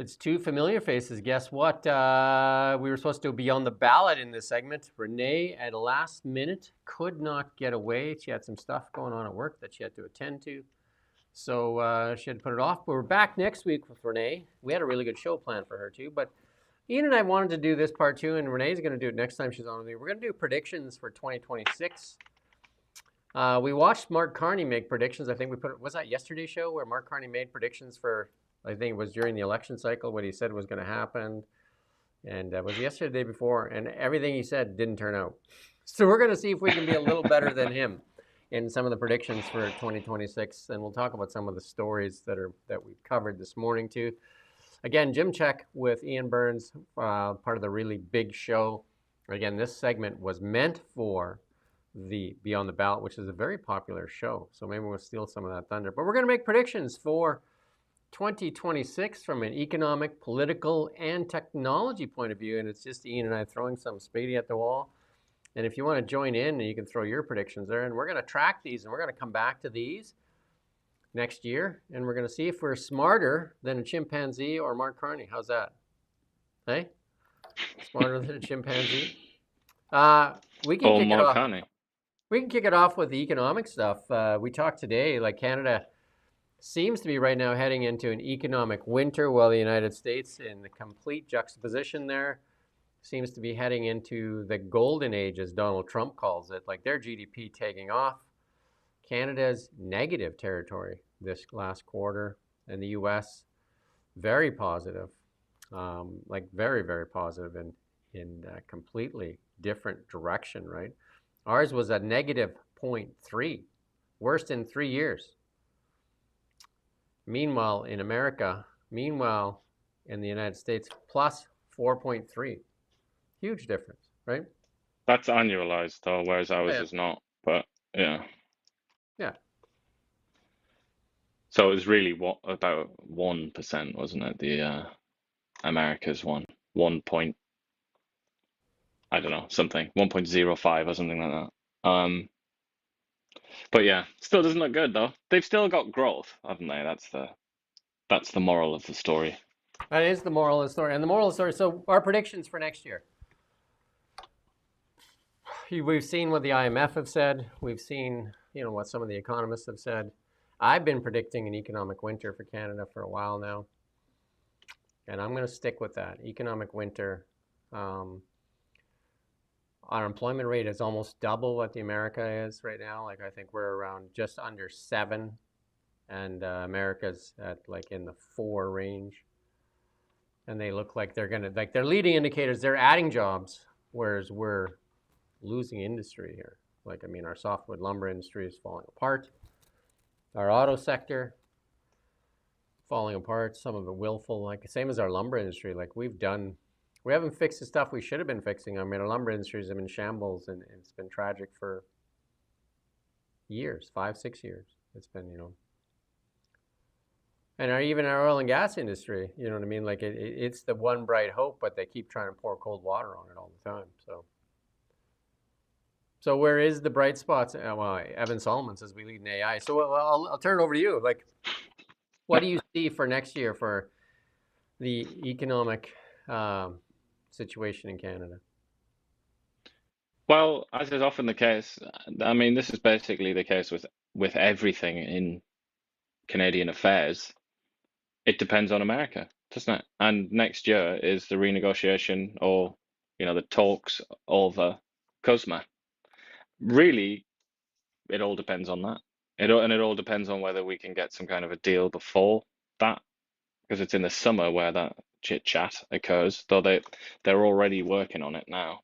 It's two familiar faces. Guess what? We were supposed to be on the ballot in this segment. Renee, at the last minute, could not get away. She had some stuff going on at work that she had to attend to. So she had to put it off. But we're back next week with Renee. We had a really good show planned for her, too. But Ian and I wanted to do this part, too, and Renee's going to do it next time she's on with me. We're going to do predictions for 2026. We watched Mark Carney make predictions. I think was that yesterday's show where Mark Carney made predictions for, I think it was during the election cycle, what he said was going to happen. And it was yesterday, the day before, and everything he said didn't turn out. So we're going to see if we can be a little better than him in some of the predictions for 2026. And we'll talk about some of the stories that we've covered this morning too. Again, Jim Check with Ian Burns, part of the Really Big Show. Again, this segment was meant for the Beyond the Ballot, which is a very popular show. So maybe we'll steal some of that thunder. But we're going to make predictions for 2026 from an economic, political, and technology point of view. And it's just Ian and I throwing some spady at the wall. And if you want to join in, you can throw your predictions there. And we're going to track these, and we're going to come back to these next year. And we're going to see if we're smarter than a chimpanzee or Mark Carney. How's that? Hey? Smarter than a chimpanzee? We can kick it off. Carney. We can kick it off with the economic stuff. We talked today, like Canada seems to be right now heading into an economic winter, while the United States, in the complete juxtaposition there, seems to be heading into the golden age, as Donald Trump calls it, like their GDP taking off. Canada's negative territory this last quarter, and the US very positive, like very, very positive in a completely different direction, right? Ours was a negative 0.3, worst in 3 years. Meanwhile, in the United States, plus 4.3. Huge difference, right? That's annualized though, whereas ours is not. But yeah. Yeah. So it was really about 1%, wasn't it? The America's 1 point, I don't know, something 1.05 or something like that. But yeah, still doesn't look good though. They've still got growth, haven't they? That's the moral of the story. That is the moral of the story. And the moral of the story, so our predictions for next year. We've seen what the IMF have said. We've seen, what some of the economists have said. I've been predicting an economic winter for Canada for a while now. And I'm going to stick with that. Economic winter. Our employment rate is almost double what the America is right now. Like, I think we're around just under 7. And America's at like in the 4 range. And they look like they're going to, like their leading indicators, they're adding jobs, whereas we're losing industry here. Like, our softwood lumber industry is falling apart. Our auto sector, falling apart. Some of it willful, like same as our lumber industry. Like we haven't fixed the stuff we should have been fixing. Our lumber industries have been shambles, and it's been tragic for years, 5-6 years. It's been, and even our oil and gas industry, you know what I mean? Like it's the one bright hope, but they keep trying to pour cold water on it all the time. So where is the bright spots? Well, Evan Solomon says we lead in AI. So I'll turn it over to you. Like, what do you see for next year for the economic situation in Canada? Well, as is often the case, this is basically the case with everything in Canadian affairs. It depends on America, doesn't it? And next year is the renegotiation or, the talks over CUSMA. Really, it all depends on that. It all depends on whether we can get some kind of a deal before that, because it's in the summer where that chit chat occurs. Though they're already working on it now.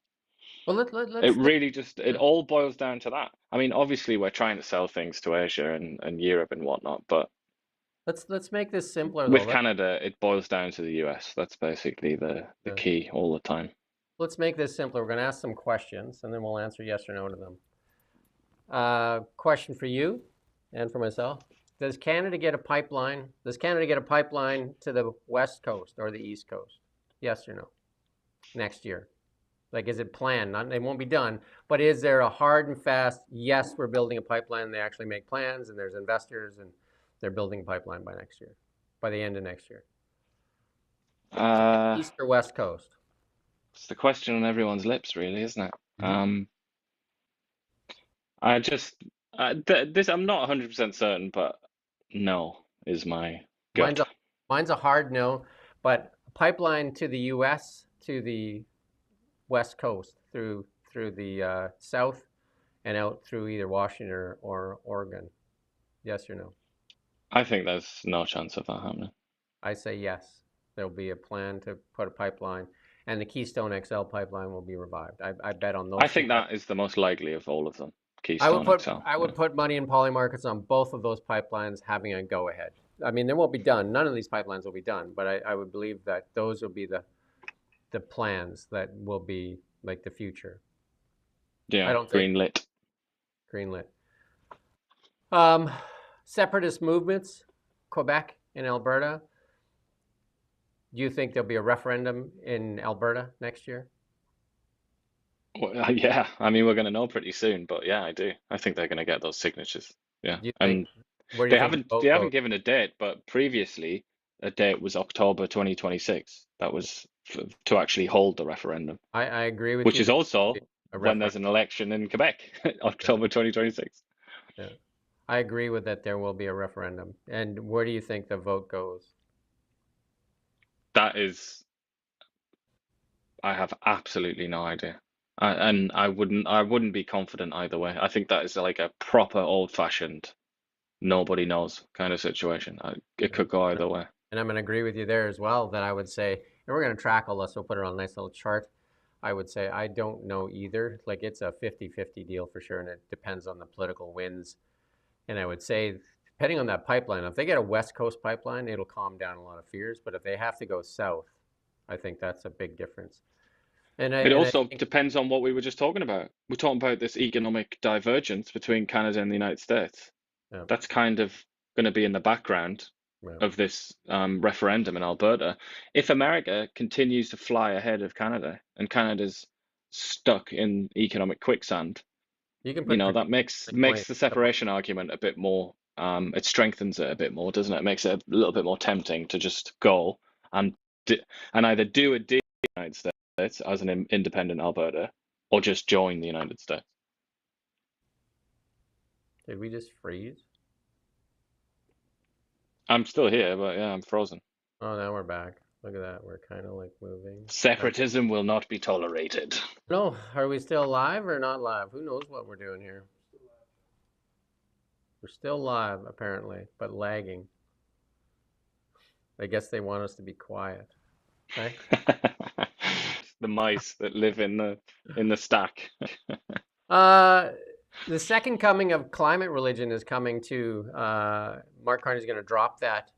Well, it all boils down to that. Obviously we're trying to sell things to Asia and Europe and whatnot, but let's make this simpler. With Canada, it boils down to the US. That's basically the key all the time. Let's make this simpler. We're going to ask some questions, and then we'll answer yes or no to them. Question for you and for myself. Does Canada get a pipeline? Does Canada get a pipeline to the West Coast or the East Coast? Yes or no? Next year. Like, is it planned? It won't be done, but is there a hard and fast, yes, we're building a pipeline, they actually make plans, and there's investors, and they're building a pipeline by next year, by the end of next year? East or West Coast? It's the question on everyone's lips, really, isn't it? Mm-hmm. I just th this I'm not 100% certain, but no is my Mine's gut. a mine's a hard no, but a pipeline to the U.S. to the West Coast through the South and out through either Washington or Oregon. Yes or no? I think there's no chance of that happening. I say yes. There'll be a plan to put a pipeline, and the Keystone XL pipeline will be revived. I bet on I those two think pipelines. that is the most likely of all of them, Keystone XL. I Yeah. would put money in poly markets on both of those pipelines having a go ahead. I mean, they won't be done. None of these pipelines will be done, but I would believe that those will be the plans that will be like the future. I Yeah, don't think greenlit. greenlit. Um, separatist movements, Quebec and Alberta. Do you think there'll be a referendum in Alberta next year? Well, yeah, I mean we're going to know pretty soon, but yeah, I do. I think they're going to get those signatures. Yeah, Do you think and where do you they think the haven't they vote goes? haven't given a date, but previously a date was October 2026. That was f to actually hold the referendum, I agree with which you is that there'll also be a when there's referendum. an election in Quebec, Yeah, October 2026. yeah. I agree with that there will be a referendum. And where do you think the vote goes? That is, I have absolutely no idea. And I wouldn't be confident either way. I think that is like a proper old-fashioned nobody knows kind of situation. It Yeah. could go either way. And I'm going to agree with you there as well that I would say, and we're going to track all this, we'll put it on a nice little chart. I would say I don't know either. Like it's a 50-50 deal for sure, and it depends on the political winds. And I would say, depending on that pipeline, if they get a West Coast pipeline, it'll calm down a lot of fears. But if they have to go south, I think that's a big difference. It And I also think, depends on what we were just talking about. We're talking about this economic divergence between Canada and the United States. yeah, That's kind of going to be in the background yeah. of this referendum in Alberta. If America continues to fly ahead of Canada and Canada's stuck in economic quicksand, You can you put know, pretty that makes good point. makes the separation argument a bit more, it strengthens it a bit more, doesn't it? It makes it a little bit more tempting to just go and d and either do a deal with the United States as an independent Alberta or just join the United States. Did we just freeze? I'm still here, but yeah, I'm frozen. Oh, now we're back. Look at that. We're kind of like moving. Separatism will not be tolerated. No, are we still live or not live? Who knows what we're doing here? We're still live, apparently, but lagging. I guess they want us to be quiet. Okay. The mice that live in the stack. Uh, the second coming of climate religion is coming to. Mark Carney's going to drop that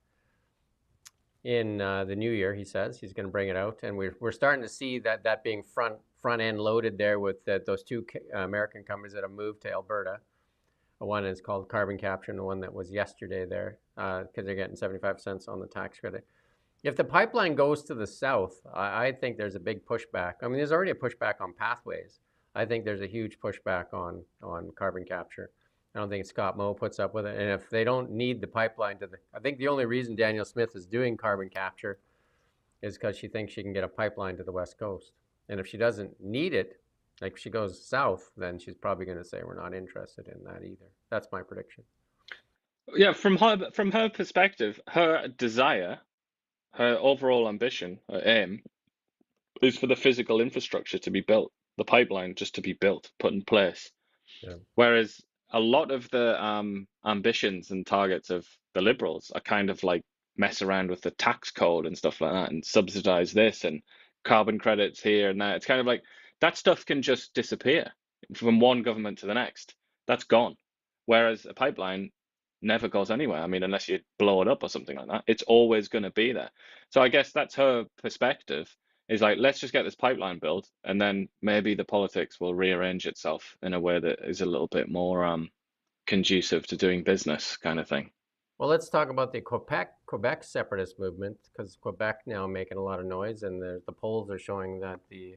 in the new year. He says he's going to bring it out, and we're starting to see that being front end loaded there with those two American companies that have moved to Alberta. One is called Carbon Capture, and the one that was yesterday there because they're getting 75 cents on the tax credit. If the pipeline goes to the south, I think there's a big pushback. I mean, there's already a pushback on pathways. I think there's a huge pushback on carbon capture. I don't think Scott Moe puts up with it. And if they don't need the pipeline to the, I think the only reason Danielle Smith is doing carbon capture is because she thinks she can get a pipeline to the west coast. And if she doesn't need it, like if she goes south, then she's probably going to say we're not interested in that either. That's my prediction. Yeah, from her perspective, her desire, her overall ambition, her aim is for the physical infrastructure to be built, the pipeline just to be built, put in place. Yeah. Whereas a lot of the ambitions and targets of the Liberals are kind of like mess around with the tax code and stuff like that and subsidize this and carbon credits here and there. It's kind of like that stuff can just disappear from one government to the next. That's gone. Whereas a pipeline never goes anywhere. I mean, unless you blow it up or something like that, it's always going to be there. So I guess that's her perspective is like, let's just get this pipeline built, and then maybe the politics will rearrange itself in a way that is a little bit more conducive to doing business kind of thing. Well, let's talk about the Quebec separatist movement because Quebec now making a lot of noise, and the polls are showing that the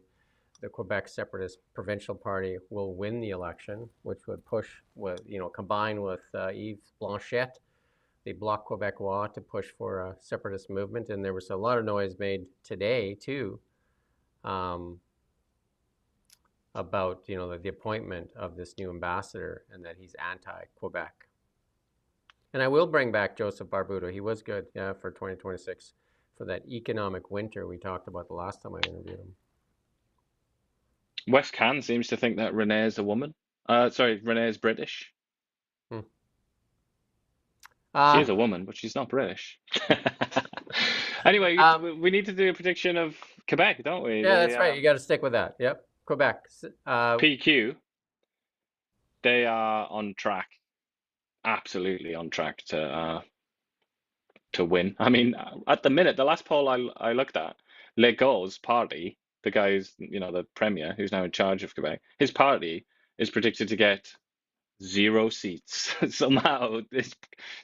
Quebec separatist provincial party will win the election, which would push with combine with Yves Blanchette, the Bloc Québécois to push for a separatist movement, and there was a lot of noise made today too um, about the appointment of this new ambassador and that he's anti-Quebec. And I will bring back Joseph Barbuto. He was good, yeah, for 2026 for that economic winter we talked about the last time I interviewed him. West Can seems to think that Renee is a woman. Sorry, Renee is British. Hmm. She Uh, is a woman, but she's not British. Anyway, um, we need to do a prediction of Quebec, don't we? yeah, They that's right. You got to stick with that. Yep, Quebec. PQ, they are on track, absolutely on track to win. I mean, at the minute, the last poll I looked at, Legault's party, the guy who's, the premier who's now in charge of Quebec, his party is predicted to get 0 seats. Somehow, it's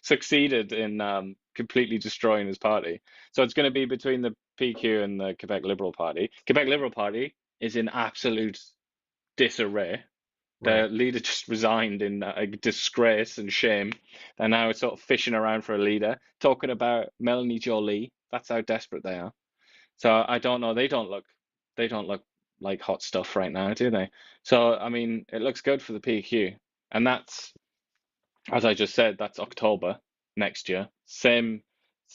succeeded in completely destroying his party. So it's going to be between the PQ and the Quebec Liberal Party. Quebec Liberal Party is in absolute disarray. Right, Their leader just resigned in disgrace and shame, and now it's sort of fishing around for a leader, talking about Melanie Jolie. That's how desperate they are. So I don't know. They don't look like hot stuff right now, do they? So I mean, it looks good for the PQ, and that's, as I just said, that's October next year. Same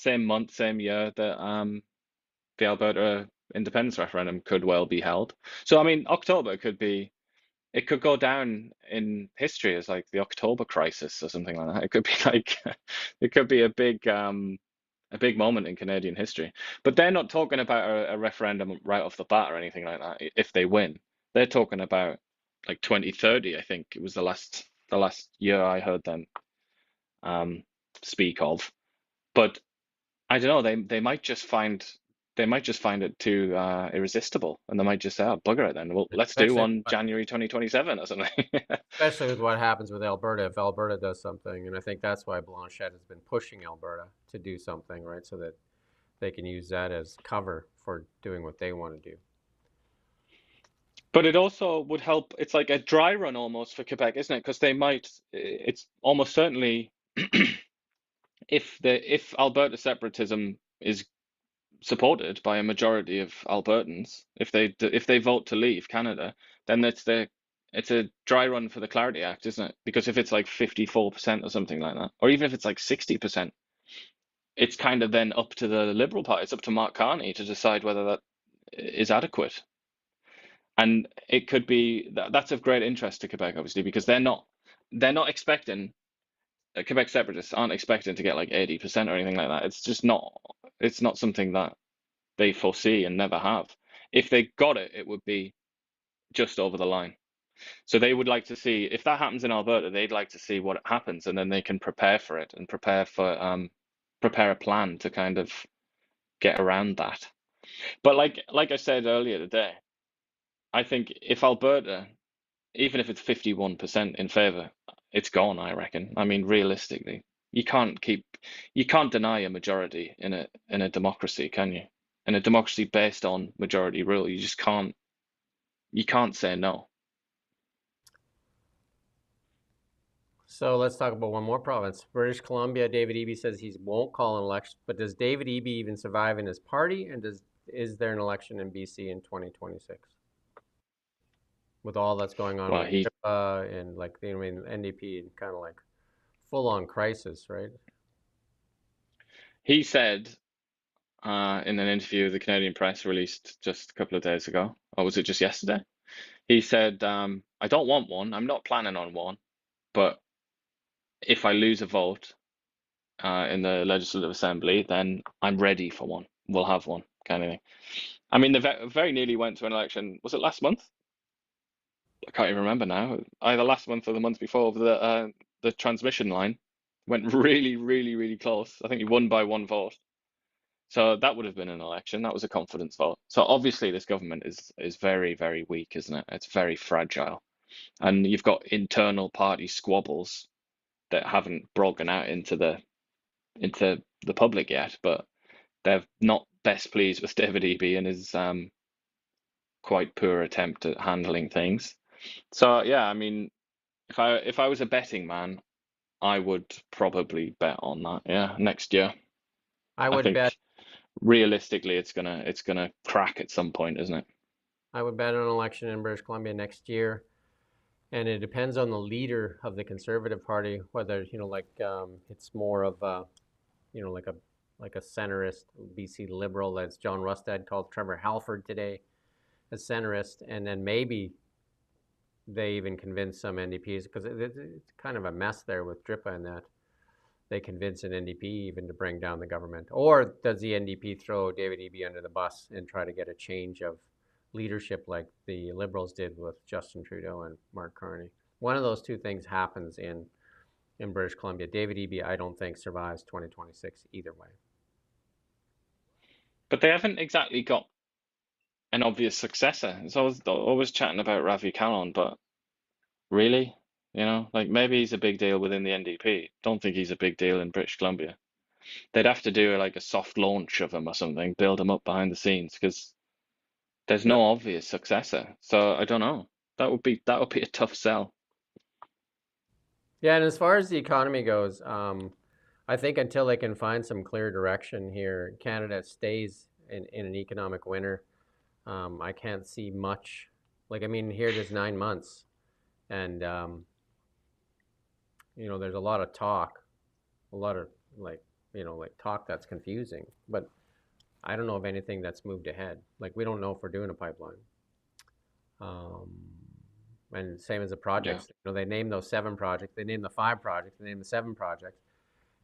month, same year that the Alberta independence referendum could well be held. So I mean, October it could go down in history as like the October crisis or something like that. It could be like it could be a big moment in Canadian history. But they're not talking about a referendum right off the bat or anything like that. If they win, they're talking about like 2030. I think it was the last year I heard them um, speak of. But I don't know. They might just find it too irresistible, and they might just say, "Oh, bugger it then. Well, let's do especially one January 2027 or something." especially with what happens with Alberta if Alberta does something, and I think that's why Blanchette has been pushing Alberta to do something, right, so that they can use that as cover for doing what they want to do. But it also would help. It's like a dry run almost for Quebec, isn't it? Because it's almost certainly if Alberta separatism is supported by a majority of Albertans, if they vote to leave Canada, then it's a dry run for the Clarity Act, isn't it? Because if it's like 54% or something like that, or even if it's like 60%, it's kind of then up to the Liberal Party, it's up to Mark Carney to decide whether that is adequate. And it could be that's of great interest to Quebec, obviously, because they're not expecting Quebec separatists aren't expecting to get like 80% or anything like that. It's not something that they foresee and never have. If they got it, it would be just over the line. So they would like to see if that happens in Alberta, they'd like to see what happens, and then they can prepare for it and prepare a plan to kind of get around that. But like I said earlier today, I think if Alberta, even if it's 51% in favor, it's gone, I reckon. I mean, realistically, you can't keep you can't deny a majority in a democracy, can you? In a democracy based on majority rule, you can't say no. So let's talk about one more province. British Columbia, David Eby says he won't call an election, but does David Eby even survive in his party? And is there an election in BC in 2026 with all that's going on Well, with CHIPA and like I mean NDP and kind of like full on crisis, right? he said in an interview with the Canadian Press released just a couple of days ago, or was it just yesterday? He said, "I don't want one. I'm not planning on one, but if I lose a vote in the Legislative Assembly, then I'm ready for one. We'll have one," kind of thing. I mean, they very nearly went to an election. Was it last month? I can't even remember now. Either last month or the month before. The transmission line went really, really, really close. I think he won by one vote. So that would have been an election. That was a confidence vote. So obviously this government is very, very weak, isn't it? It's very fragile. And you've got internal party squabbles that haven't broken out into the public yet, but they're not best pleased with David Eby and his quite poor attempt at handling things. So yeah, I mean, if I was a betting man, I would probably bet on that. Yeah, next year. I I would bet think realistically, it's gonna crack at some point, isn't it? I would bet an election in British Columbia next year, and it depends on the leader of the Conservative Party whether it's more of a like a centrist BC Liberal, as John Rustad called Trevor Halford today, a centrist, and then maybe they even convince some NDPs because it's kind of a mess there with Drippa and that they convince an NDP even to bring down the government? Or does the NDP throw David Eby under the bus and try to get a change of leadership like the Liberals did with Justin Trudeau and Mark Carney? One of those two things happens in British Columbia. David Eby, I don't think, survives 2026 either way. But they haven't exactly got an obvious successor. It's always chatting about Ravi Kahlon, but really, like maybe he's a big deal within the NDP. Don't think he's a big deal in British Columbia. They'd have to do like a soft launch of him or something, build him up behind the scenes because there's No. no obvious successor. So I don't know. That would be a tough sell. Yeah, and as far as the economy goes, I think until they can find some clear direction here, Canada stays in an economic winter. I can't see much. Like, I mean, here it is 9 months, and there's a lot of talk, a lot of like, like talk that's confusing. But I don't know of anything that's moved ahead. Like, we don't know if we're doing a pipeline. Um, and same as the Yeah. projects. They named those 7 projects. They named the 5 projects. They named the 7 projects.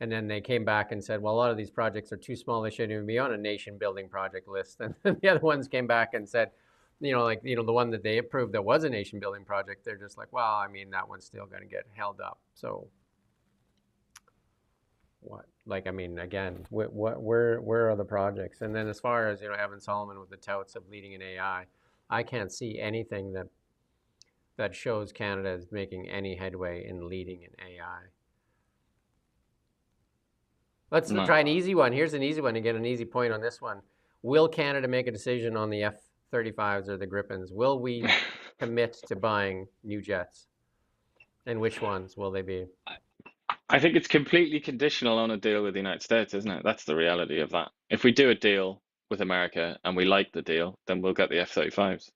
And then they came back and said, well, a lot of these projects are too small. They shouldn't even be on a nation building project list. And the other ones came back and said, the one that they approved that was a nation building project, they're just like, well, I mean, that one's still going to get held up. So what? Like, I mean, again, where are the projects? And then as far as, Evan Solomon with the touts of leading in AI, I can't see anything that shows Canada is making any headway in leading in AI. Let's No. try an easy one. Here's an easy one to get an easy point on this one. Will Canada make a decision on the F-35s or the Gripens? Will we commit to buying new jets? And which ones will they be? I think it's completely conditional on a deal with the United States, isn't it? That's the reality of that. If we do a deal with America and we like the deal, then we'll get the F-35s.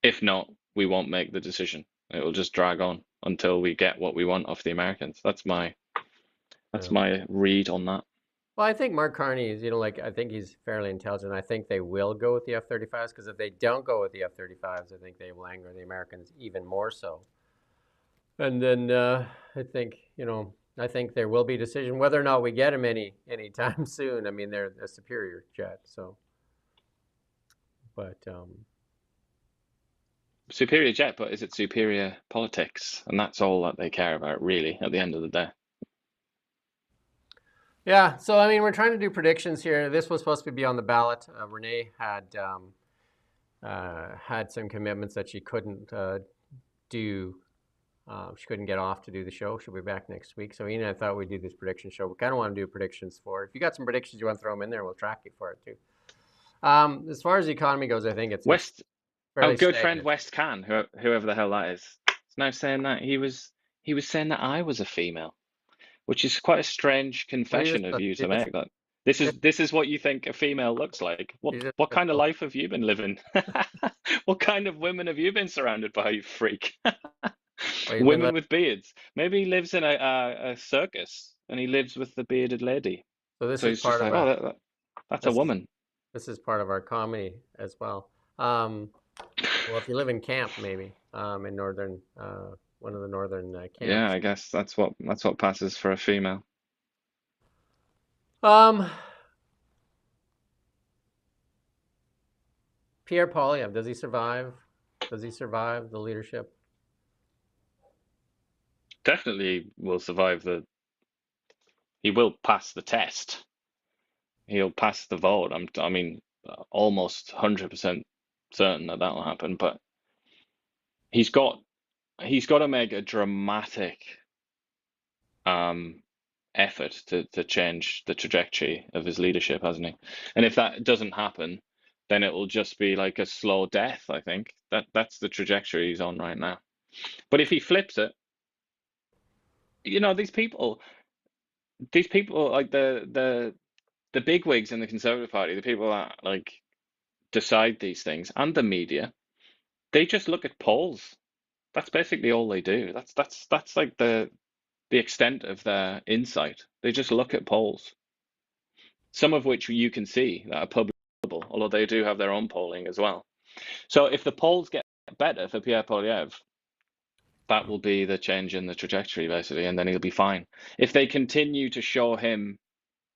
If not, we won't make the decision. It will just drag on until we get what we want off the Americans. That's my Yeah. that's my read on that. Well, I think Mark Carney is, I think he's fairly intelligent. I think they will go with the F-35s because if they don't go with the F-35s, I think they will anger the Americans even more so. And then I think, I think there will be a decision whether or not we get them anytime soon. I mean, they're a superior jet, so. But Superior jet, but is it superior politics? And that's all that they care about, really, at the end of the day. yeah, so I mean, we're trying to do predictions here. This was supposed to be on the ballot. Renee had some commitments that she couldn't do. She couldn't get off to do the show. She'll be back next week. So Ian and I thought we'd do this prediction show. We kind of want to do predictions for it. If you got some predictions you want to throw them in there, we'll track you for it too. As far as the economy goes, I think it's West, our fairly good friend stagnant. West Can, whoever the hell that is now saying that he was saying that I was a female, which is quite a strange Well, confession of you to make. That this is what you think a female looks like. What you just, what kind of life have you been living? What kind of women have you been surrounded by, you freak? well, you've been Women with beards. Maybe he lives in a circus and he lives with the bearded lady. so this So is he's just part of like, a oh, that's a this is woman. this is part of our comedy as well. Um, well, if you live in camp, maybe in northern one of the northern Yeah, camps. I guess that's what passes for a female. Um, Pierre Poilievre, does he survive? Does he survive the leadership? Definitely will survive he will pass the test. He'll pass the vote. I mean, almost 100% certain that will happen. But he's got he's got to make a dramatic um, effort to change the trajectory of his leadership, hasn't he? And if that doesn't happen, then it will just be like a slow death. I think that's the trajectory he's on right now. But if he flips it, these people like the bigwigs in the Conservative Party, the people that like decide these things, and the media, they just look at polls. That's basically all they do. That's like the extent of their insight. They just look at polls, some of which you can see that are publishable, although they do have their own polling as well. So if the polls get better for Pierre Poilievre, that will be the change in the trajectory, basically, and then he'll be fine. If they continue to show him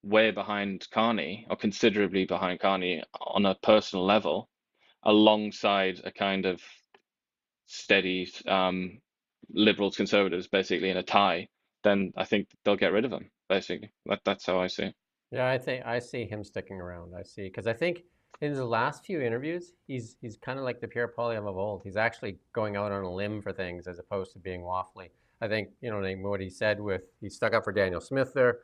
way behind Carney, or considerably behind Carney on a personal level, alongside a kind of steady liberals conservatives basically in a tie, then I think they'll get rid of him. Basically, that's how I see it. Yeah, I think I see him sticking around. I see because I think in his last few interviews, he's kind of like the Pierre Poilievre of old. He's actually going out on a limb for things as opposed to being waffly. I think what he said with he stuck up for Daniel Smith there,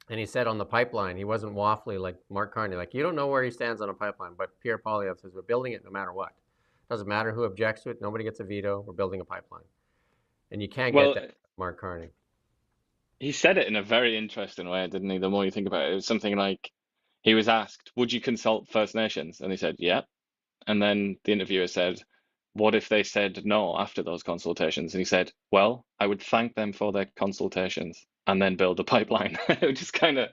and he said on the pipeline he wasn't waffly like Mark Carney. Like you don't know where he stands on a pipeline, but Pierre Poilievre says we're building it no matter what. Doesn't matter who objects to it. Nobody gets a veto. We're building a pipeline, and you can't get Well, that with Mark Carney. he said it in a very interesting way, didn't he? The more you think about it, it was something like he was asked, "Would you consult First Nations?" And he said, "Yeah." And then the interviewer said, "What if they said no after those consultations?" And he said, "Well, I would thank them for their consultations and then build a pipeline." Which is kind of,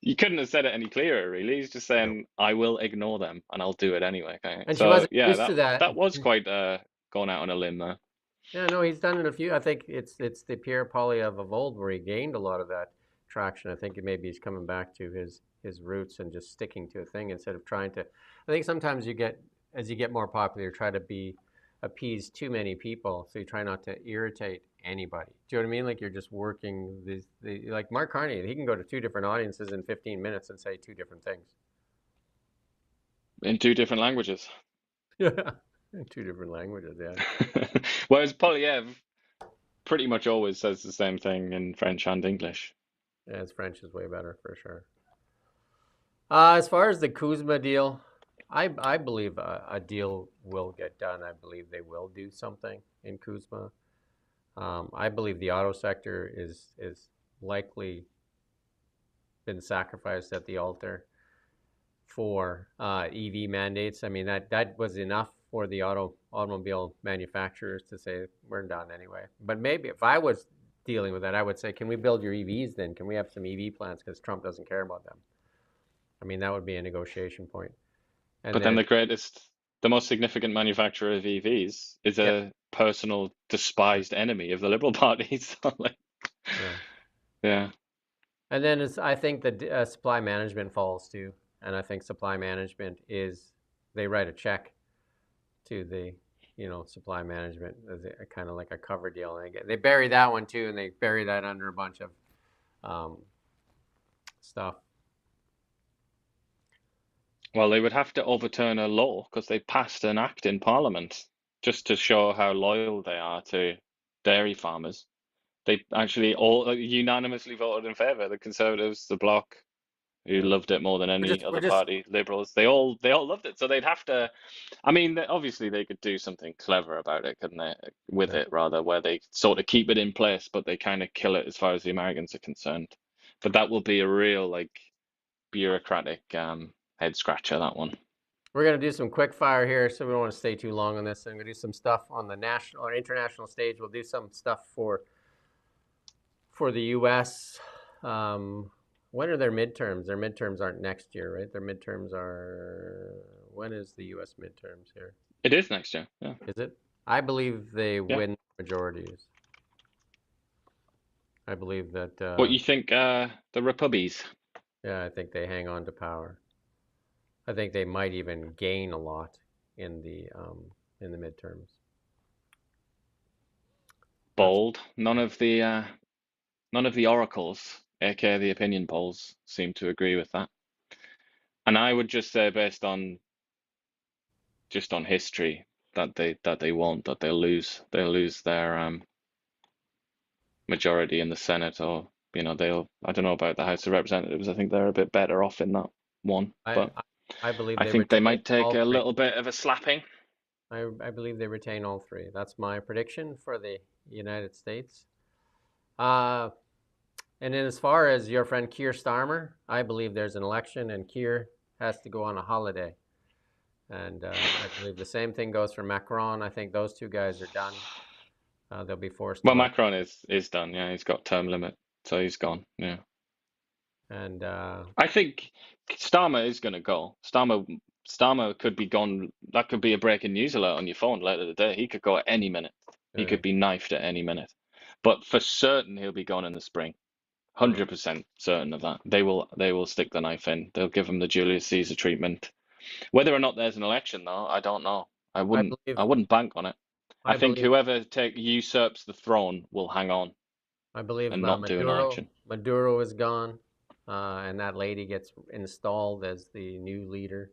you couldn't have said it any clearer, really. He's just No. saying, "I will ignore them and I'll do it anyway." Kind of. And she So wasn't yeah, used to that. that was quite going out on a limb there. Yeah, no, he's done it a few. I think it's the Pierre Poilievre of old where he gained a lot of that traction. I think maybe he's coming back to his roots and just sticking to a thing instead of trying to. I think sometimes you get as you get more popular, you try to be appease too many people, so you try not to irritate anybody. Do you know what I mean? Like you're just working like Mark Carney. He can go to two different audiences in 15 minutes and say two different things. In two different languages. Yeah, in two different languages. Yeah, Whereas Polyev pretty much always says the same thing in French and English. yeah, his French is way better for sure. As far as the Kuzma deal, I believe a deal will get done. I believe they will do something in Kuzma. I believe the auto sector is likely been sacrificed at the altar for EV mandates. I mean that was enough for the automobile manufacturers to say we're done anyway. But maybe if I was dealing with that, I would say, can we build your EVs then? Can we have some EV plants because Trump doesn't care about them? I mean that would be a negotiation point. And But then then the most significant manufacturer of EVs is yeah, a personal despised enemy of the Liberal Party. So like, yeah. yeah. And then I think the supply management falls too. And I think supply management is they write a check to the supply management as a kind of like a cover deal, and they bury that one too, and they bury that under a bunch of um, stuff. Well, they would have to overturn a law because they passed an act in Parliament just to show how loyal they are to dairy farmers. They actually all unanimously voted in favour. The Conservatives, the Bloc, who Yeah, loved it more than we're any just we're other just party, Liberals, they all loved it. So they'd have to. I mean, obviously they could do something clever about it, couldn't they? With yeah. it, rather, where they sort of keep it in place, but they kind of kill it as far as the Americans are concerned. But that will be a real like bureaucratic head scratcher, that one. We're gonna do some quick fire here, so we don't want to stay too long on this. I'm gonna do some stuff on the national or international stage. We'll do some stuff for the U.S. When are their midterms? Their midterms aren't next year, right? Their midterms are when is the U.S. midterms here? It is next year. Yeah. Is it? I believe they Yeah. win majorities. I believe that. What you think? The Repubbies. Yeah, I think they hang on to power. I think they might even gain a lot in the midterms. That's Bold. None of the oracles, aka the opinion polls, seem to agree with that. And I would just say, based on just on history, that they won't, that they'll lose their majority in the Senate, or they'll. I don't know about the House of Representatives. I think they're a bit better off in that one, I but I believe I they think they retain might take all a three. little bit of a slapping. I believe they retain all three. That's my prediction for the United States. Uh, and then as far as your friend Keir Starmer, I believe there's an election and Keir has to go on a holiday. And I believe the same thing goes for Macron. I think those two guys are done. They'll be forced to Well, vote. Macron is done. Yeah, he's got term limit, so he's gone. Yeah, And I think Starmer is going to go. Starmer could be gone. That could be a breaking news alert on your phone later today. He could go at any minute. He uh, could be knifed at any minute. But for certain, he'll be gone in the spring. uh, 100% certain of that. They will stick the knife in. They'll give him the Julius Caesar treatment. Whether or not there's an election, though, I don't know. I I wouldn't believe, I wouldn't bank on it. I I think believe, whoever usurps the throne will hang on I believe and not do an Maduro, election. Maduro is gone, and that lady gets installed as the new leader,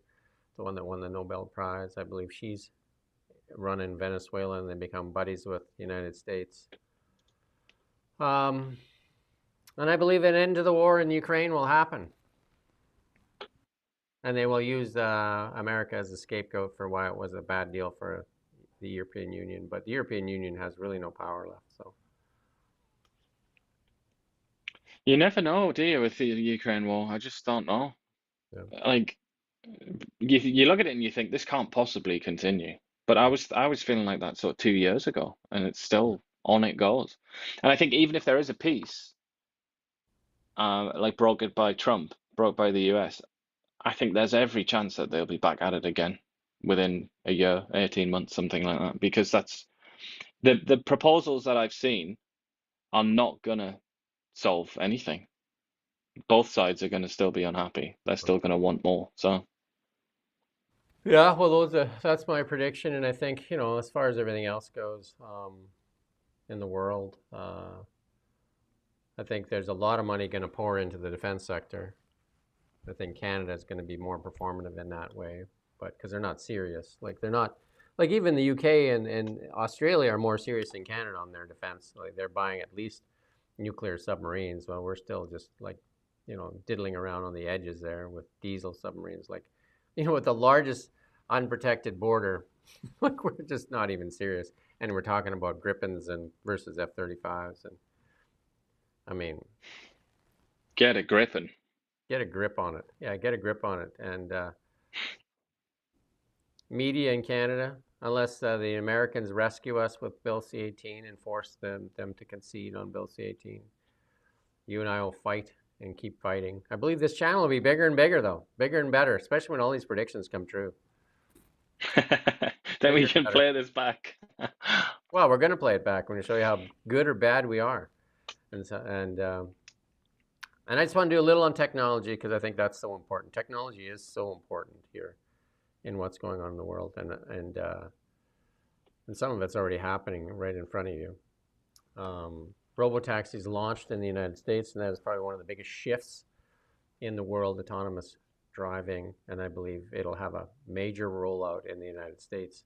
the one that won the Nobel Prize. I believe she's running Venezuela, and they become buddies with the United States. Um, and I believe an end to the war in Ukraine will happen, and they will use America as a scapegoat for why it was a bad deal for the European Union. But the European Union has really no power left. So You never know, do you, with the Ukraine war? I just don't know. yeah. Like you look at it and you think this can't possibly continue. But I was feeling like that sort of 2 years ago, and it's still on it goes. And I think even if there is a peace, like brokered by Trump, broke by the US, I think there's every chance that they'll be back at it again within a year, 18 months, something like that. Because that's the proposals that I've seen are not gonna solve anything. Both sides are gonna still be unhappy. They're still gonna want more. So Yeah, well, that's my prediction, and I think as far as everything else goes in the world, I think there's a lot of money going to pour into the defense sector. I think Canada is going to be more performative in that way, but because they're not serious, like they're not, like even the UK and Australia are more serious than Canada on their defense. Like they're buying at least nuclear submarines, while we're still just like diddling around on the edges there with diesel submarines. Like with the largest unprotected border, like we're just not even serious, and we're talking about Gripens and versus F-35s, and I mean, get a gripping. get a grip on it. Yeah, get a grip on it. And media in Canada, unless the Americans rescue us with Bill C-18 and force them to concede on Bill C-18, you and I will fight and keep fighting. I believe this channel will be bigger and bigger, though, bigger and better, especially when all these predictions come true. Then we Bigger and can better. play this back. Well, we're going to play it back. We're going to show you how good or bad we are. And so, and I just want to do a little on technology because I think that's so important. Technology is so important here in what's going on in the world, and some of it's already happening right in front of you. Robotaxis launched in the United States, and that is probably one of the biggest shifts in the world, autonomous driving, and I believe it'll have a major rollout in the United States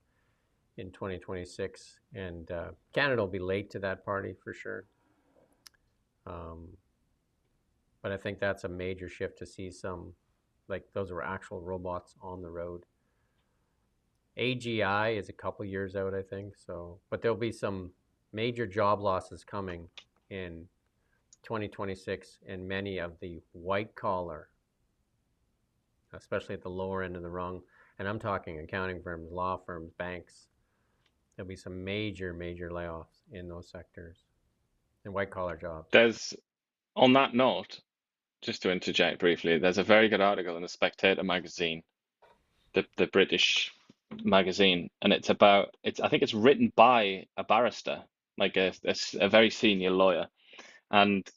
in 2026, and Canada will be late to that party for sure. Um, but I think that's a major shift to see some, like those are actual robots on the road. AGI is a couple years out, I think. So, but there'll be some major job losses coming in 2026 in many of the white collar, especially at the lower end of the rung. And I'm talking accounting firms, law firms, banks. There'll be some major, major layoffs in those sectors in white collar jobs. There's on that note, just to interject briefly, there's a very good article in the Spectator magazine, the British magazine, and it's I think it's written by a barrister, like a very senior lawyer, and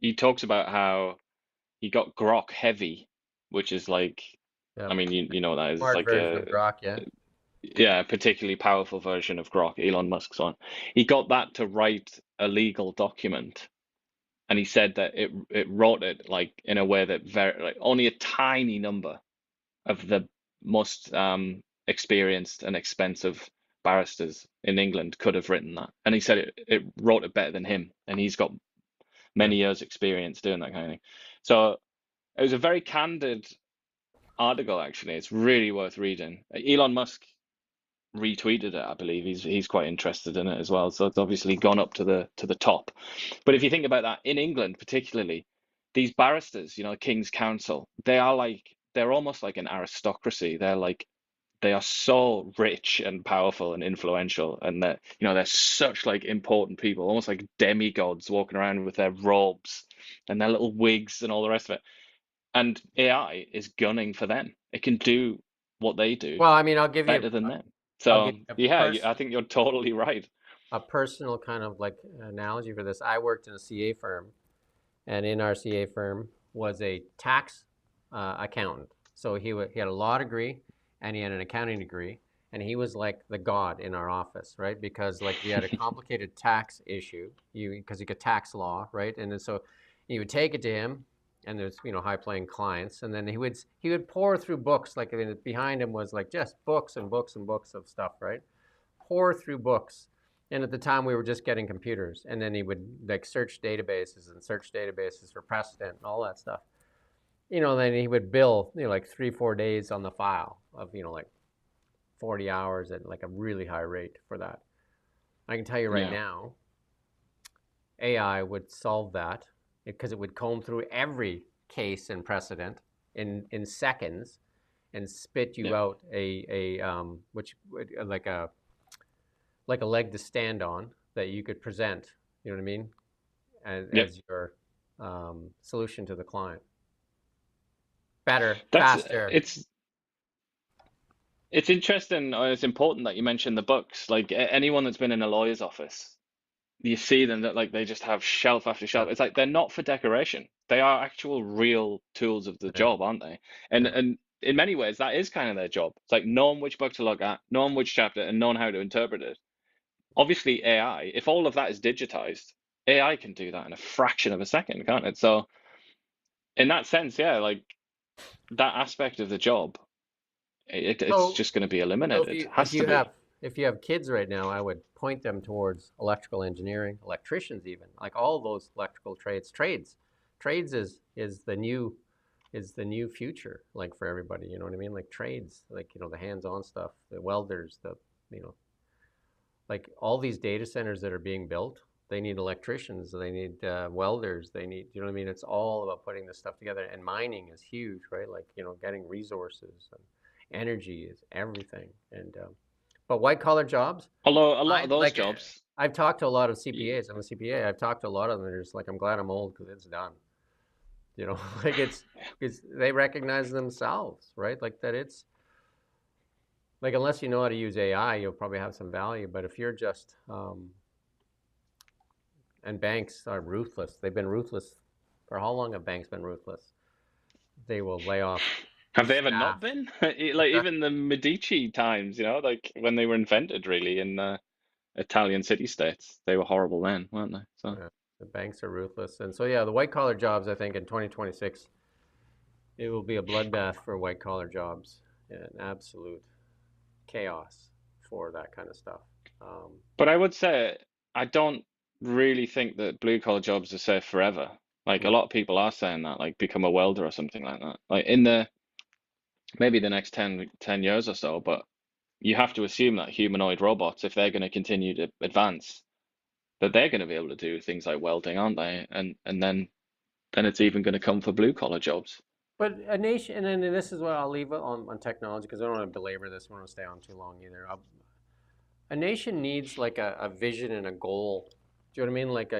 he talks about how he got Grok Heavy, which is like, I Yep. mean, you know what that is. It's Smart like version of Grok, yeah. yeah, a particularly powerful version of Grok, Elon Musk's one. He got that to write a legal document, and he said that it wrote it like in a way that very like only a tiny number of the most experienced and expensive barristers in England could have written that. And he said it wrote it better than him, and he's got Yeah. many years experience doing that kind of thing. So it was a very candid article, actually. It's really worth reading. Elon Musk retweeted it, I believe. He's quite interested in it as well. So it's obviously gone up to the top. But if you think about that, in England particularly, these barristers, King's Counsel, they're almost like an aristocracy. They are so rich and powerful and influential, and that they're such like important people, almost like demigods walking around with their robes and their little wigs and all the rest of it. And AI is gunning for them. It can do what they do Well, I mean, I'll give you better than them. I'll give So you yeah, I think you're totally right. a personal kind of like analogy for this. I worked in a CA firm, and in our CA firm was a tax accountant. So he had a law degree and he had an accounting degree, and he was like the god in our office, right? Because like we had a complicated tax issue, because you get tax law, right? And then so you would take it to him, and there's high paying clients, and then he would pour through books, like behind him was like just books and books and books of stuff, right? Pour through books. And at the time, we were just getting computers, and then he would like search databases for precedent and all that stuff. Then he would bill like 3-4 days on the file of like 40 hours at like a really high rate for that. I can tell you right Yeah. now, AI would solve that because it would comb through every case and precedent in seconds and spit you Yeah. out which like a leg to stand on that you could present. You know what I mean? As, Yeah. as your solution to the client. Better, That's faster. it's interesting, or it's important that you mention the books. Like anyone that's been in a lawyer's office, you see them that like they just have shelf after Yeah, shelf. It's like they're not for decoration. They are actual real tools of the yeah, job, aren't they? And yeah. and in many ways, that is kind of their job. It's like knowing which book to look at, knowing which chapter, and knowing how to interpret it. Obviously, AI, if all of that is digitized, AI can do that in a fraction of a second, can't it? So in that sense, yeah, like that aspect of the job, it's So, just going to be so if eliminated. you if Has to you be. have if you have kids right now, I would point them towards electrical engineering, electricians, even like all those electrical trades. Trades is the new future, like for everybody. You know what I mean? Like trades, like the hands-on stuff, the welders, the you know like all these data centers that are being built, they need electricians, they need welders, they need, you know what I mean? It's all about putting this stuff together. And mining is huge, right? Like, getting resources and energy is everything. And but white collar jobs, Although a lot I of those like. jobs, I've talked to a lot of y- CPAs. I'm a CPA. I've talked to a lot of them. They're just like, I'm glad I'm old because it's done. Like it's they recognize themselves, right? Like that it's like unless you know how to use AI, you'll probably have some value. But if you're just and banks are ruthless. They've been ruthless for how long have banks been ruthless? They will lay off have they ever staff. not been? Like even the Medici times, like when they were invented, really in Italian city-states, they were horrible then, weren't they? So. The banks are ruthless, and so yeah, the white collar jobs. I think in 2026, it will be a bloodbath for white collar jobs, an absolute chaos for that kind of stuff. Um, But I would say I don't really think that blue collar jobs are safe forever. Like a no, lot of people are saying that, like become a welder or something like that. Like in the maybe the next 10 years or so, but you have to assume that humanoid robots, if they're going to continue to advance, that they're going to be able to do things like welding, aren't they? And then it's even going to come for blue collar jobs. but a nation, and then this is what I'll leave it on technology because I don't want to belabor this. I don't want to stay on too long either. A nation needs like a vision and a goal. Do you know what I mean? Like,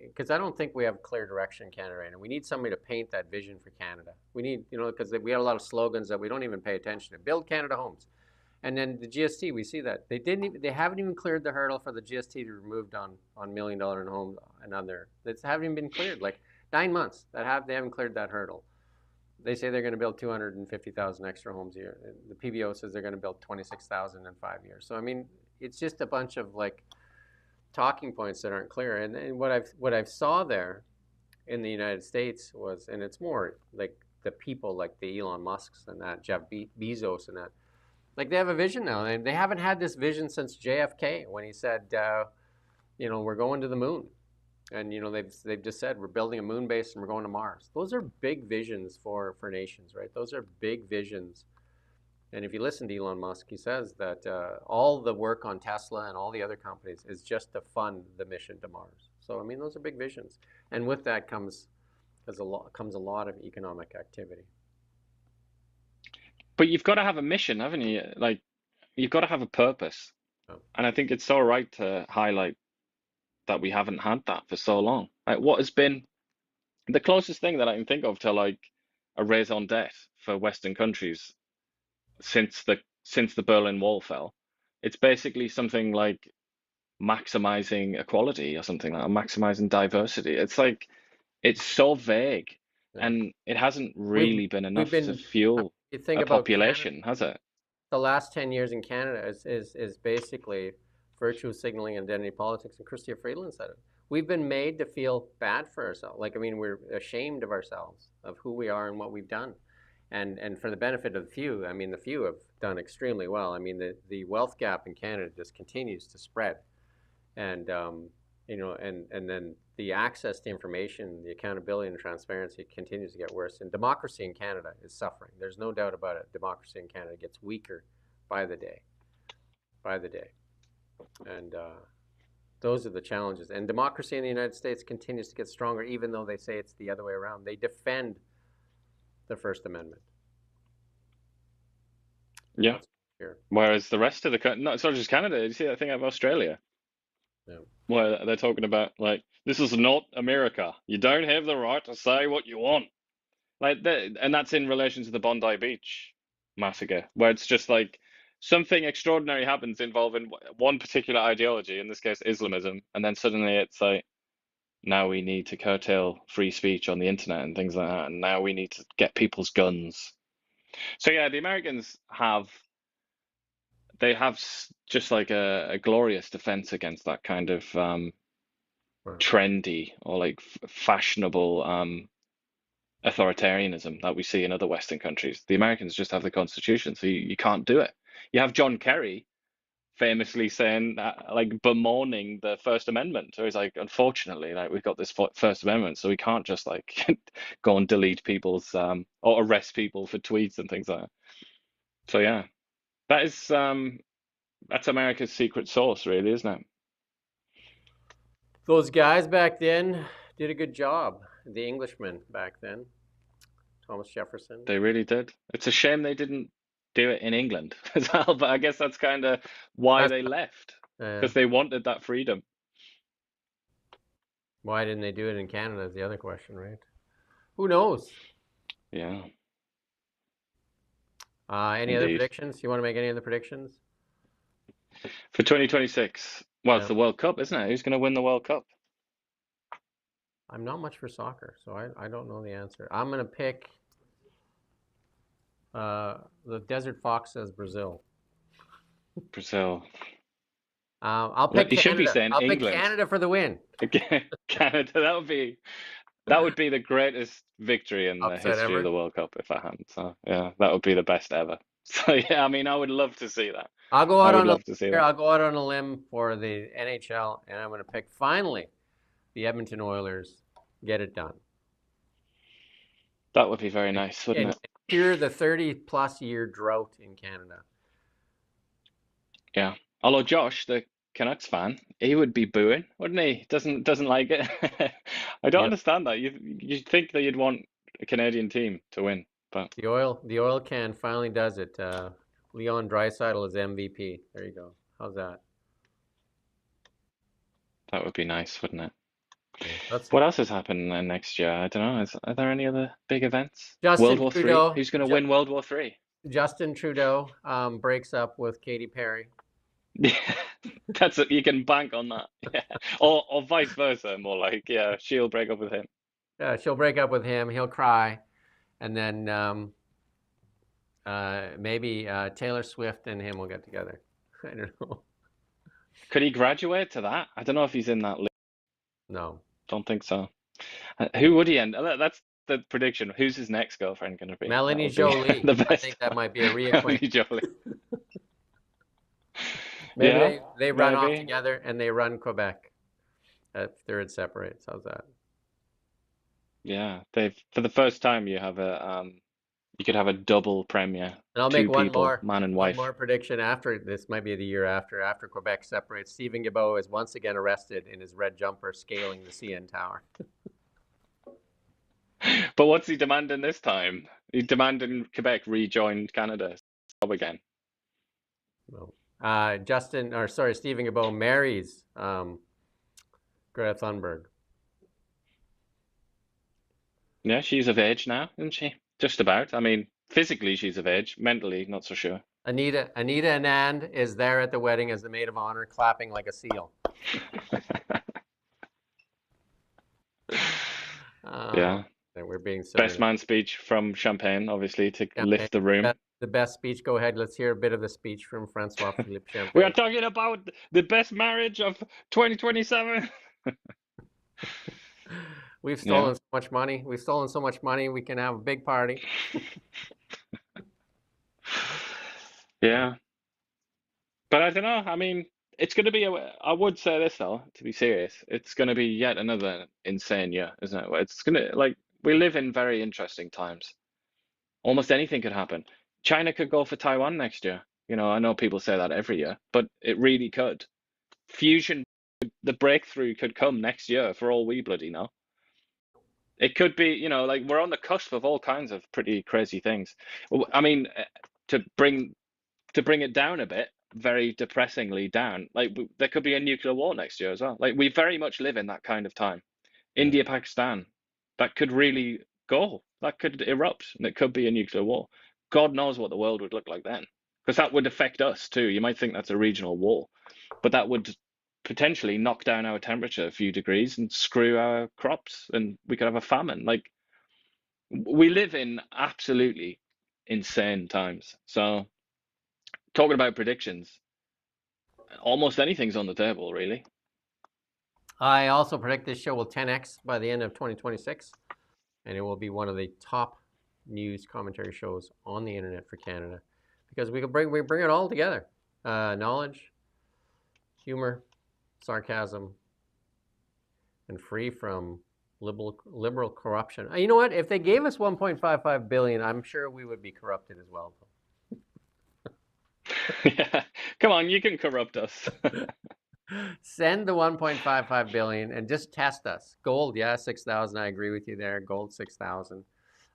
because I don't think we have clear direction in Canada right now. We need somebody to paint that vision for Canada. We need, because we have a lot of slogans that we don't even pay attention to. Build Canada homes, and then the GST. We see that they didn't. They haven't even cleared the hurdle for the GST to be removed on $1 million homes and on there. They haven't even been cleared. Like 9 months they haven't cleared that hurdle. They say they're going to build 250,000 extra homes a year. The PBO says they're going to build 26,000 in 5 years. So I mean, it's just a bunch of like talking points that aren't clear. And what I've saw there in the United States was, and it's more like the people like the Elon Musks and that Jeff Bezos and that, like they have a vision now. And they haven't had this vision since JFK when he said, we're going to the moon. And they've just said we're building a moon base and we're going to Mars. Those are big visions for nations, right? Those are big visions. And if you listen to Elon Musk, he says that all the work on Tesla and all the other companies is just to fund the mission to Mars. So I mean, those are big visions, and with that comes a lot of economic activity. But you've got to have a mission, haven't you? Like you've got to have a purpose. So, And I think it's so right to highlight that we haven't had that for so long. Like what has been the closest thing that I can think of to like a raison d'etre for Western countries since the Berlin Wall fell. It's basically something like maximizing equality or something like that, maximizing diversity. It's like it's so vague yeah. and it hasn't We've really been we've enough to been. fuel You think a about Canada. population, has it? The last 10 years in Canada is basically virtue signaling and identity politics, and Chrystia Freeland said it. We've been made to feel bad for ourselves. Like, I mean, we're ashamed of ourselves, of who we are and what we've done. And for the benefit of the few, I mean, the few have done extremely well. I mean, the wealth gap in Canada just continues to spread. And, and then the access to information, the accountability and transparency continues to get worse. And democracy in Canada is suffering. There's no doubt about it. Democracy in Canada gets weaker by the day, by the day. And those are the challenges. And democracy in the United States continues to get stronger, even though they say it's the other way around. They defend the First Amendment. Yeah. That's here. Whereas the rest of the country, not, it's not just Canada. Did you see that thing of Australia? Yeah. Where they're talking about like this is not America. You don't have the right to say what you want. Like that, and that's in relation to the Bondi Beach massacre, where it's just like something extraordinary happens involving one particular ideology, in this case Islamism, and then suddenly it's like now we need to curtail free speech on the internet and things like that, and now we need to get people's guns. So yeah, the Americans have just like a glorious defense against that kind of Right. trendy or like fashionable authoritarianism that we see in other Western countries. The Americans just have the Constitution, so you can't do it. You have John Kerry famously saying, like, bemoaning the First Amendment. So he's like, unfortunately, like, we've got this First Amendment, so we can't just like go and delete people's or arrest people for tweets and things like that. So yeah, that is that's America's secret sauce, really, isn't it? Those guys back then did a good job. The Englishmen back then, Thomas Jefferson. They really did. It's a shame they didn't do it in England as well, but I guess that's kind of why That's, they left, uh, because they wanted that freedom. why didn't they do it in Canada is the other question, right? Who knows? Yeah, Any other indeed. predictions? You want to make any other predictions? For 2026, well, it's Yeah. the World Cup, isn't it? Who's going to win the World Cup? I'm not much for soccer, so I don't know the answer. I'm going to pick the Desert Fox says Brazil. Brazil. I'll No, pick you should be Canada. saying I'll pick England. Canada for the win. Again, Canada. That would be the greatest victory in the Upset history of ever. the World Cup if I hadn't. So yeah, that would be the best ever. So yeah, I mean, I would love to see that. I'll go I out would on a love to see here. that. I'll go out on a limb for the NHL, and I'm going to pick finally the Edmonton Oilers. Get it done. That would be very nice, wouldn't And it? cure the 30-plus year drought in Canada. Yeah. Although Josh, the Canucks fan, he would be booing, wouldn't he? Doesn't like it. I don't Yep. understand that. You think that you'd want a Canadian team to win, but The oil can finally does it. Leon Draisaitl is MVP. There you go. How's that? that would be nice, wouldn't it? Yeah, that's What else is happening next year? I don't know. Are there any other big events? World Justin War Three? Trudeau. Who's going to win World War Three? Justin Trudeau breaks up with Katy Perry. Yeah, that's it. You can bank on that. Yeah, or vice versa, more like yeah, she'll break up with him. She'll break up with him. He'll cry, and then maybe Taylor Swift and him will get together. I don't know. Could he graduate to that? I don't know if he's in that list. No. Don't think so. Who would he end? That's the prediction. Who's his next girlfriend going to be? That Melanie would be Jolie. the I best. think that might be a Melanie reacquaintance. Jolie. Maybe Yeah, they run off maybe. together and they run Quebec. If it separates. How's that? Yeah, they've for the first time you have You could have a double premiere, And I'll make two people, man and one wife. more prediction after this might be the year after Quebec separates. Stephen Guilbeault is once again arrested in his red jumper scaling the CN Tower. But what's he demanding this time? He's demanding Quebec rejoin Canada again. Well, Stephen Guilbeault marries Greta Thunberg. Yeah, she's of age now, isn't she? Just about. I mean, physically she's of age, mentally not so sure. Anita Anand is there at the wedding as the maid of honor, clapping like a seal. Yeah. And we're being silly. Best man speech from Champagne, obviously, to lift the room. The best speech. Go ahead. Let's hear a bit of the speech from Francois Philippe We are Champagne. talking about the best marriage of 2027. We've Yeah. stolen so much money. We've stolen so much money. We can have a big party. Yeah. But I don't know. I mean, it's going to be, I would say this though, to be serious, it's going to be yet another insane year, isn't it? It's going to, like, we live in very interesting times. Almost anything could happen. China could go for Taiwan next year. You know, I know people say that every year, but it really could. Fusion, the breakthrough could come next year for all we bloody know. It could be, you know, like we're on the cusp of all kinds of pretty crazy things. I mean, to bring it down a bit, very depressingly down, like there could be a nuclear war next year as well. Like we very much live in that kind of time. Yeah. India, Pakistan, that could really go. That could erupt, and it could be a nuclear war. God knows what the world would look like then, because that would affect us too. You might think that's a regional war, but that would potentially knock down our temperature a few degrees and screw our crops, and we could have a famine. Like we live in absolutely insane times. So talking about predictions, almost anything's on the table, really. I also predict this show will 10x by the end of 2026, and it will be one of the top news commentary shows on the internet for Canada, because we bring it all together: knowledge, humor, sarcasm, and free from liberal corruption. You know what? If they gave us 1.55 billion, I'm sure we would be corrupted as well. Yeah, come on, you can corrupt us. Send the 1.55 billion and just test us. Gold, yeah, 6,000. I agree with you there. Gold, 6,000.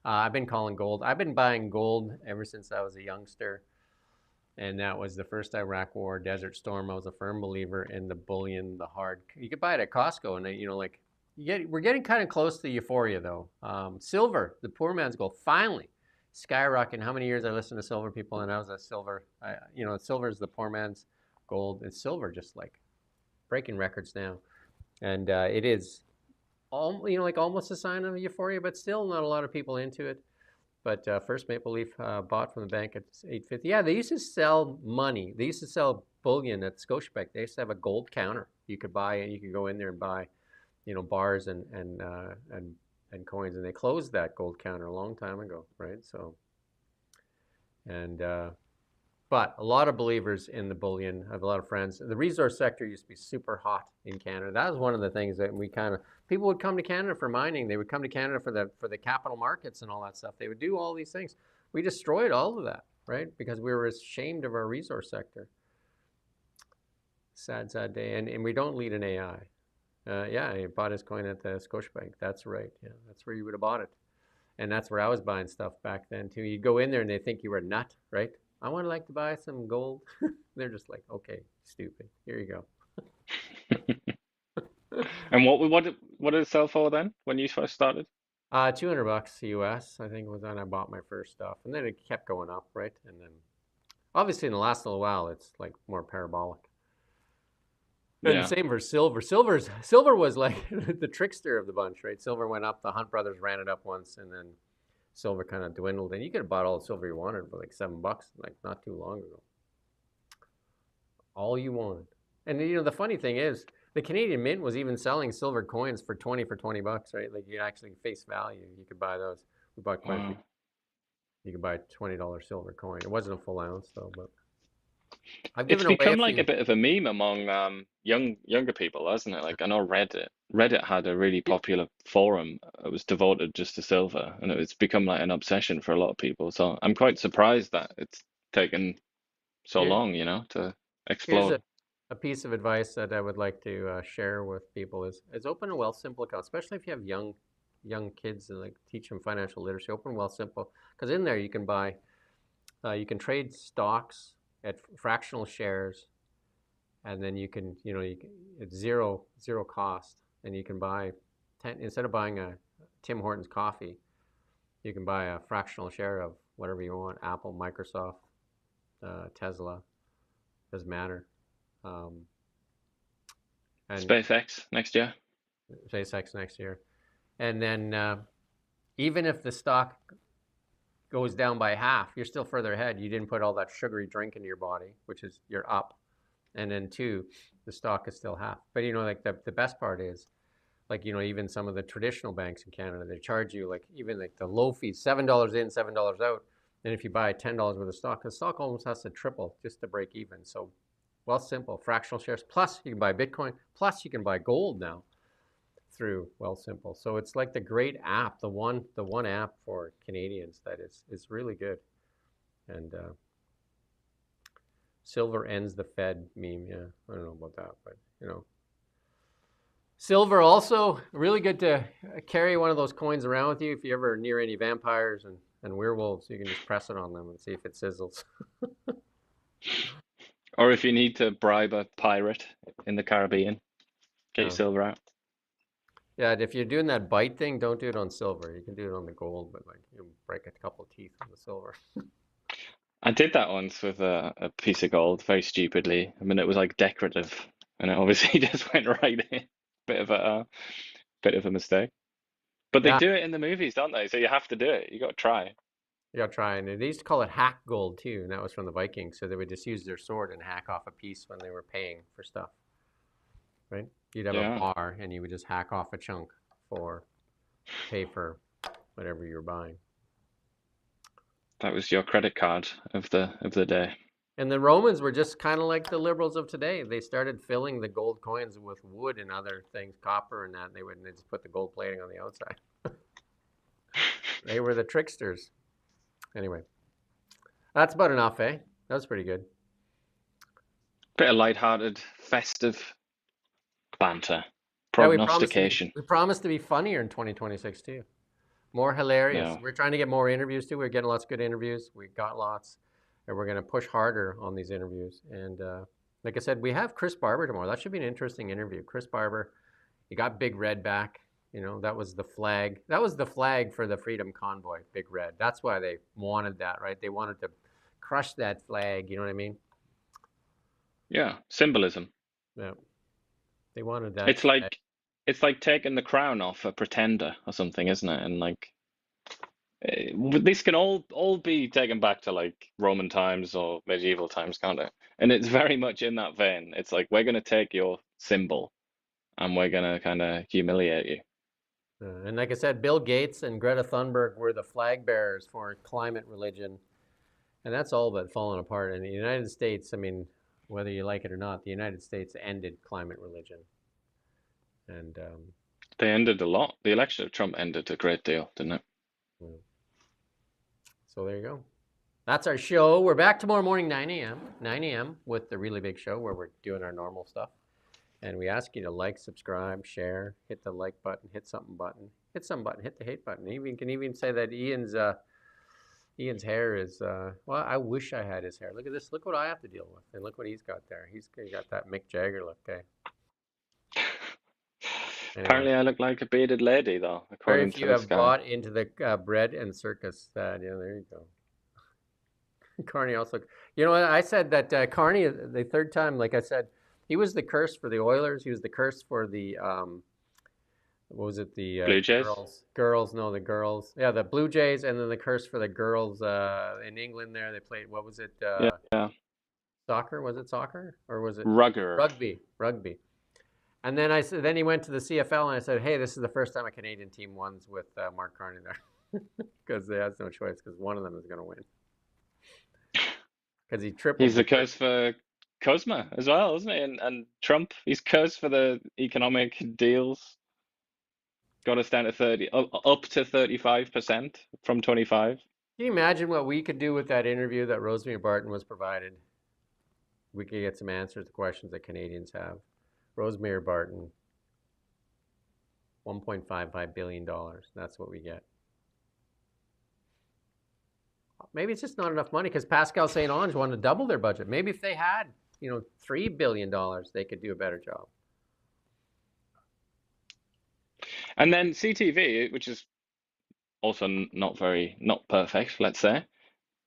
I've been calling gold. I've been buying gold ever since I was a youngster, and that was the first Iraq War, Desert Storm. I was a firm believer in the bullion, the hard. You could buy it at Costco, and you know, like we're getting kind of close to euphoria though. Silver, the poor man's gold, finally skyrocketing. How many years I listened to silver people, and I was a silver. Silver is the poor man's gold, and silver just like breaking records now, and it is like almost a sign of euphoria, but still not a lot of people into it. But First Maple Leaf bought from the bank at 850. Yeah, they used to sell money. They used to sell bullion at Scotiabank. They used to have a gold counter. You could buy, and you could go in there and buy, bars and coins. And they closed that gold counter a long time ago, right? So, and but a lot of believers in the bullion. I have a lot of friends. The resource sector used to be super hot in Canada. That was one of the things that people would come to Canada for mining. They would come to Canada for the capital markets and all that stuff. They would do all these things. We destroyed all of that, right? Because we were ashamed of our resource sector. Sad, sad day. And we don't lead in AI. Yeah, he bought his coin at the Scotiabank. That's right. Yeah, that's where you would have bought it. And that's where I was buying stuff back then too. You'd go in there and they think you were a nut, right? I would like to buy some gold. They're just like, okay, stupid. Here you go. And what did it sell for then when you first started? $200 US, I think was when I bought my first stuff, and then it kept going up, right? And then, obviously, in the last little while, it's like more parabolic. And Yeah. same for silver. Silver was like the trickster of the bunch, right? Silver went up. The Hunt brothers ran it up once, and then silver kind of dwindled. And you could have bought all the silver you wanted for like $7, like not too long ago. All you wanted. And the funny thing is, the Canadian Mint was even selling silver coins for $20, right? Like you actually face value. You could buy those. We bought quite a few. You could buy a $20 silver coin. It wasn't a full ounce though, but I've It's given away a become like a few. bit of a meme among younger people, hasn't it? Like I know Reddit had a really popular forum. It was devoted just to silver, and it's become like an obsession for a lot of people. So I'm quite surprised that it's taken so Here, long, to here's explode. a piece of advice that I would like to share with people is open a Wealth Simple account, especially if you have young kids and like teach them financial literacy. Open Wealth Simple because in there you can trade stocks at fractional shares, and then it's zero cost, and you can buy 10 instead of buying a Tim Hortons coffee, you can buy a fractional share of whatever you want, Apple, Microsoft, Tesla, doesn't matter. Um, and SpaceX next year. SpaceX next year. And then even if the stock goes down by half, you're still further ahead. You didn't put all that sugary drink into your body, which is you're up. And then two, the stock is still half. But like the best part is like, even some of the traditional banks in Canada, they charge you like even like the low fees, $7 in, $7 out. And if you buy $10 worth of stock, the stock almost has to triple just to break even. So Wealth Simple, fractional shares, plus you can buy Bitcoin, plus you can buy gold now through Wealth Simple. So it's like the great app, the one app for Canadians that is really good. And silver ends the Fed meme. Yeah, I don't know about that, but silver also really good to carry one of those coins around with you if you ever near any vampires and werewolves. You can just press it on them and see if it sizzles. Or if you need to bribe a pirate in the Caribbean, get your Yeah. silver out. Yeah, if you're doing that bite thing, don't do it on silver. You can do it on the gold, but like you'll break a couple of teeth on the silver. I did that once with a piece of gold, very stupidly. I mean, it was like decorative, and it obviously just went right in. Bit of a mistake. But they Yeah, do it in the movies, don't they? So you have to do it. You got to try. you gotta try. And they used to call it hack gold too, and that was from the Vikings. So they would just use their sword and hack off a piece when they were paying for stuff, right? You'd have a Yeah, bar and you would just hack off a chunk for to pay for whatever you're buying. that was your credit card of the day. And the Romans were just kind of like the liberals of today. They started filling the gold coins with wood and other things, copper and that. And they just put the gold plating on the outside. They were the tricksters. Anyway, that's about enough, eh? That was pretty good. Bit of light-hearted, festive banter, Yeah, prognostication. we promised to be funnier in 2026 too. More hilarious. Yeah, We're trying to get more interviews too. We're getting lots of good interviews. We got lots, and we're going to push harder on these interviews. And like I said, we have Chris Barber tomorrow. That should be an interesting interview. Chris Barber, you got Big Red back. That was the flag. That was the flag for the Freedom Convoy, Big Red. That's why they wanted that, right? They wanted to crush that flag. You know what I mean? yeah, symbolism. Yeah. They wanted that It's flag. like it's like taking the crown off a pretender or something, isn't it? And like this can all be taken back to like Roman times or medieval times, can't it? And it's very much in that vein. It's like we're gonna take your symbol and we're gonna kind of humiliate you. And like I said, Bill Gates and Greta Thunberg were the flag bearers for climate religion. And that's all but fallen apart. In the United States, I mean, whether you like it or not, the United States ended climate religion. And They ended a lot. The election of Trump ended a great deal, didn't it? so there you go. That's our show. We're back tomorrow morning, 9 a.m. 9 a.m. with the Really Big Show where we're doing our normal stuff. And we ask you to like, subscribe, share, hit the like button, hit something button, hit some button, hit the hate button. Even can even say that Ian's hair is well. I wish I had his hair. Look at this. Look what I have to deal with, and look what he's got there. He's got that Mick Jagger look. Okay. Anyway, Apparently, I look like a bearded lady, though, very according to few this have guy. bought into the bread and circus. Yeah, there you go. Carney also. You know what? I said that Carney, the third time, like I said, he was the curse for the Oilers. He was the curse for the what was it? The Blue Jays? girls. No, the girls. Yeah, the Blue Jays, and then the curse for the girls in England. There, they played. What was it? Yeah, yeah. Soccer? Was it soccer or was it Rugger. rugby? Rugby. And then I said, then he went to the CFL, and I said, hey, this is the first time a Canadian team won with Mark Carney there, because they has no choice, because one of them is going to win. because he tripled He's the the curse for Cosma as well, isn't he? And Trump, he's cursed for the economic deals. Got us down to 30, up to 35% from 25. Can you imagine what we could do with that interview that Rosemary Barton was provided? We could get some answers to questions that Canadians have. Rosemary Barton, $1.55 billion. That's what we get. Maybe it's just not enough money because Pascal St. Onge wanted to double their budget. Maybe if they had, $3 billion, they could do a better job. And then CTV, which is also not perfect, let's say.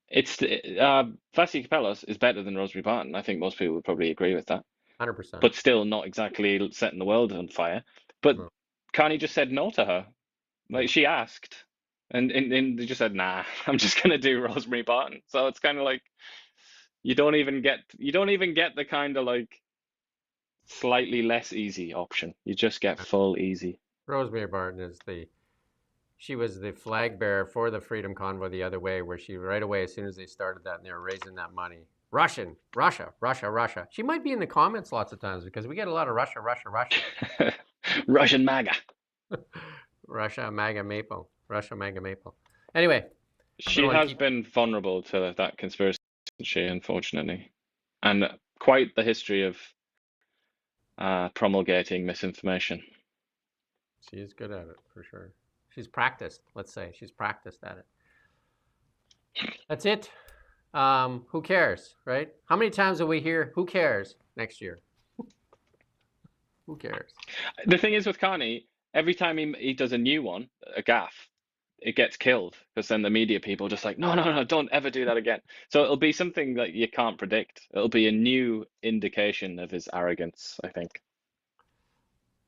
It's Vasi Kapelos is better than Rosemary Barton. I think most people would probably agree with that. 100%. But still not exactly setting the world on fire. But No. Carney just said no to her. Like she asked, and they just said, "Nah, I'm just gonna do Rosemary Barton." So it's kind of like you don't even get the kind of like slightly less easy option. You just get full easy. Rosemary Barton she was the flag bearer for the Freedom Convoy the other way, where she right away, as soon as they started that and they were raising that money, Russia. She might be in the comments lots of times because we get a lot of Russia. Russian MAGA. Russia, MAGA Maple. Anyway, She has been vulnerable to that conspiracy, unfortunately, and quite the history of promulgating misinformation. She is good at it, for sure. She's practiced, let's say. She's practiced at it. That's it. Who cares, right? How many times will we hear, who cares, next year? Who cares? The thing is with Carney, every time he does a new one, a gaffe, it gets killed because then the media people are just like, no, don't ever do that again. So it'll be something that you can't predict. It'll be a new indication of his arrogance, I think.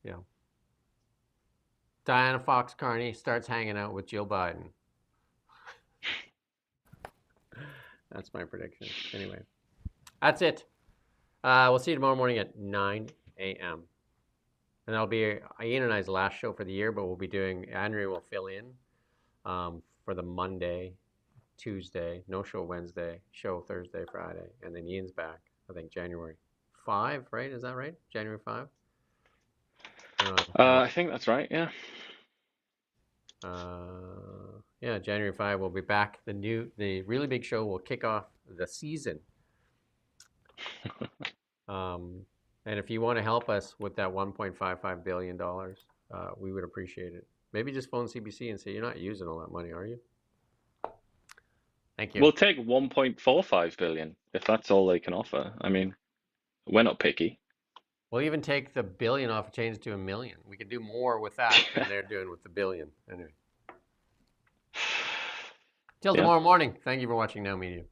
Yeah. Diana Fox Carney starts hanging out with Jill Biden. That's my prediction. Anyway, that's it. We'll see you tomorrow morning at 9 a.m. And that'll be Ian and I's last show for the year, but we'll be doing, Andrea will fill in for the Monday, Tuesday, no show Wednesday, show Thursday, Friday, and then Ian's back, I think January 5, right? Is that right? January 5? I think that's right, yeah. Yeah, January 5 we'll be back. The really big show will kick off the season. And if you want to help us with that $1.55 billion, we would appreciate it. Maybe just phone CBC and say, you're not using all that money, are you? Thank you. We'll take 1.45 billion if that's all they can offer. I mean, we're not picky. We'll even take the billion off and change it to $1 million. We could do more with that than they're doing with the billion. Anyway. Till tomorrow morning. Thank you for watching Now Media.